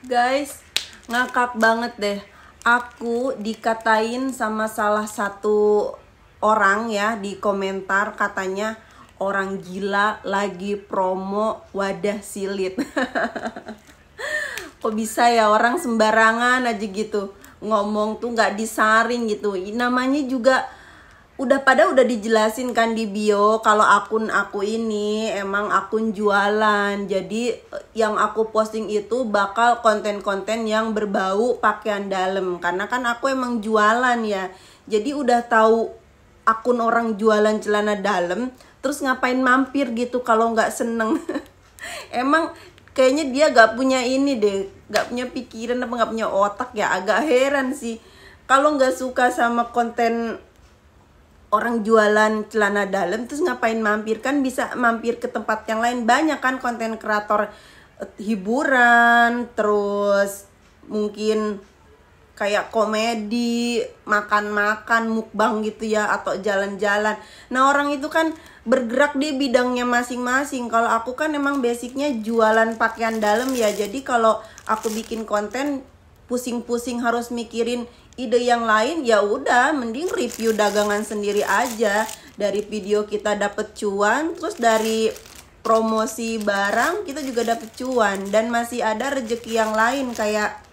Guys, ngakak banget deh. Aku dikatain sama salah satu orang ya di komentar, katanya orang gila lagi promo wadah silit. Kok bisa ya orang sembarangan aja gitu ngomong tuh, nggak disaring gitu. Namanya juga udah dijelasin kan di bio kalau akun aku ini emang akun jualan. Jadi yang aku posting itu bakal konten-konten yang berbau pakaian dalam, karena kan aku emang jualan ya. Jadi udah tahu akun orang jualan celana dalam, terus ngapain mampir gitu kalau nggak seneng. Emang kayaknya dia gak punya ini deh, gak punya pikiran apa gak punya otak ya. Agak heran sih kalau nggak suka sama konten orang jualan celana dalam terus ngapain mampir. Kan bisa mampir ke tempat yang lain, banyak kan konten kreator hiburan, terus mungkin kayak komedi, makan-makan, mukbang gitu ya, atau jalan-jalan. Nah orang itu kan bergerak di bidangnya masing-masing. Kalau aku kan emang basicnya jualan pakaian dalam ya, jadi kalau aku bikin konten pusing-pusing harus mikirin ide yang lain, ya udah mending review dagangan sendiri aja. Dari video kita dapet cuan, terus dari promosi barang kita juga dapet cuan, dan masih ada rezeki yang lain kayak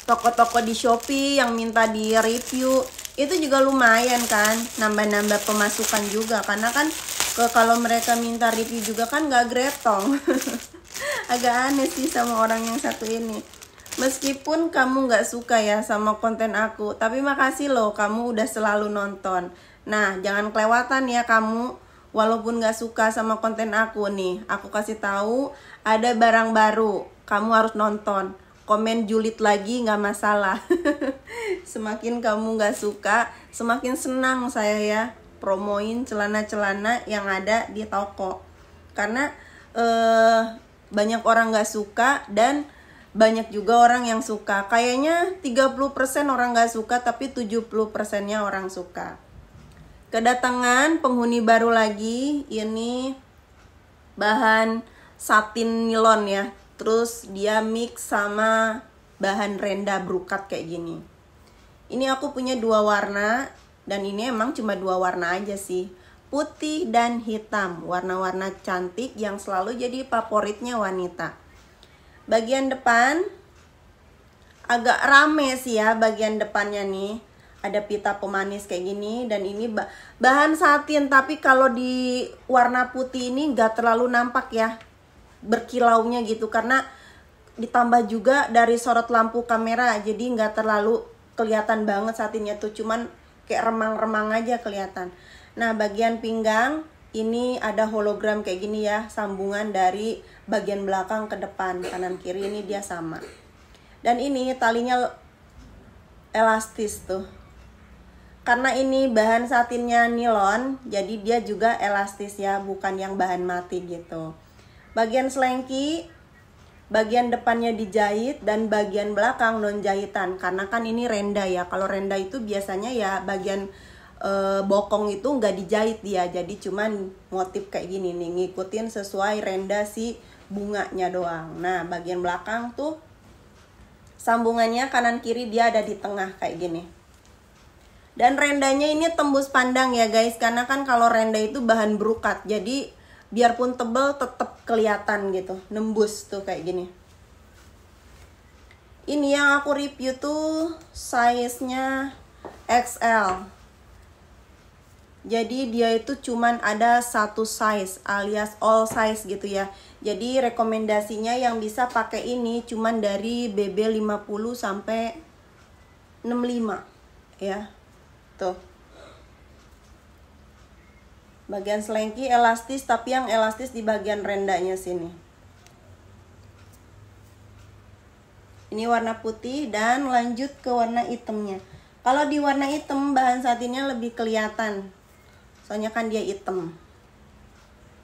toko-toko di Shopee yang minta di review. Itu juga lumayan kan, nambah-nambah pemasukan juga, karena kan kalau mereka minta review juga kan gak gretong. Agak aneh sih sama orang yang satu ini. Meskipun kamu gak suka ya sama konten aku, tapi makasih loh kamu udah selalu nonton. Nah jangan kelewatan ya kamu, walaupun gak suka sama konten aku nih, aku kasih tahu ada barang baru, kamu harus nonton. Komen julid lagi gak masalah. Semakin kamu gak suka, semakin senang saya ya promoin celana-celana yang ada di toko. Karena banyak orang gak suka dan banyak juga orang yang suka. Kayaknya 30% orang gak suka, tapi 70%-nya orang suka. Kedatangan penghuni baru lagi. Ini bahan satin nilon ya, terus dia mix sama bahan renda brokat kayak gini. Ini aku punya dua warna, dan ini emang cuma dua warna aja sih, putih dan hitam. Warna-warna cantik yang selalu jadi favoritnya wanita. Bagian depan agak rame sih ya, bagian depannya nih ada pita pemanis kayak gini, dan ini bahan satin, tapi kalau di warna putih ini gak terlalu nampak ya berkilaunya gitu, karena ditambah juga dari sorot lampu kamera, jadi nggak terlalu kelihatan banget satinnya tuh, cuman kayak remang-remang aja kelihatan. Nah bagian pinggang ini ada hologram kayak gini ya, sambungan dari bagian belakang ke depan, kanan kiri ini dia sama. Dan ini talinya elastis tuh, karena ini bahan satinnya nilon, jadi dia juga elastis ya, bukan yang bahan mati gitu. Bagian selengki, bagian depannya dijahit dan bagian belakang non jahitan, karena kan ini renda ya. Kalau renda itu biasanya ya bagian bokong itu nggak dijahit dia, jadi cuman motif kayak gini nih, ngikutin sesuai renda si bunganya doang. Nah bagian belakang tuh sambungannya kanan kiri dia ada di tengah kayak gini. Dan rendanya ini tembus pandang ya guys, karena kan kalau renda itu bahan brokat, jadi biarpun tebel tetap kelihatan gitu, nembus tuh kayak gini. Ini yang aku review tuh size-nya XL. Jadi dia itu cuman ada satu size alias all size gitu ya. Jadi rekomendasinya yang bisa pakai ini cuman dari BB 50 sampai 65 ya. Tuh. Bagian selengki elastis, tapi yang elastis di bagian rendanya sini. Ini warna putih, dan lanjut ke warna hitamnya. Kalau di warna hitam bahan satinnya lebih kelihatan, soalnya kan dia hitam.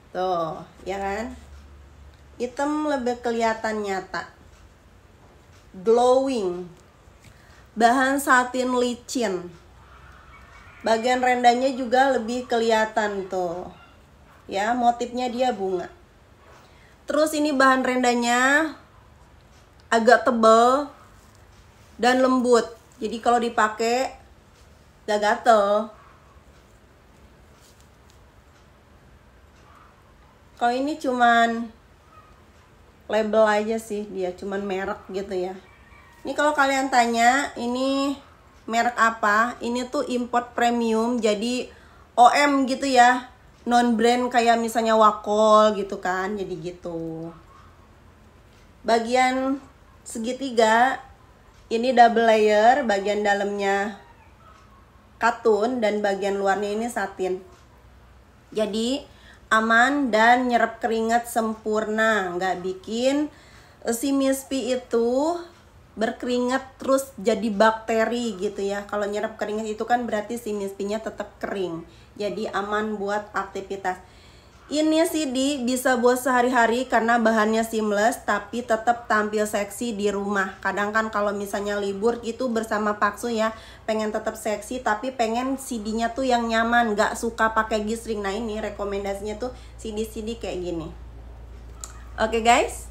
Tuh, ya kan? Hitam lebih kelihatan nyata. Glowing. Bahan satin licin. Bagian rendanya juga lebih kelihatan tuh. Ya, motifnya dia bunga. Terus ini bahan rendanya agak tebal dan lembut. Jadi kalau dipakai gak gatel. Kalau ini cuman label aja sih, dia cuman merek gitu ya. Ini kalau kalian tanya ini merek apa, ini tuh import premium, jadi OM gitu ya, non brand kayak misalnya Wakol gitu kan, jadi gitu. Bagian segitiga ini double layer, bagian dalamnya katun dan bagian luarnya ini satin. Jadi aman dan nyerap keringat sempurna, nggak bikin si Mispi itu berkeringat terus jadi bakteri gitu ya. Kalau nyerap keringat itu kan berarti si Mispinya tetap kering, jadi aman buat aktivitas. Ini CD bisa buat sehari-hari karena bahannya seamless tapi tetap tampil seksi di rumah. Kadang kan kalau misalnya libur itu bersama Paksu ya, pengen tetap seksi tapi pengen CD-nya tuh yang nyaman, gak suka pakai gisring. Nah ini rekomendasinya tuh CD-CD kayak gini. Oke guys,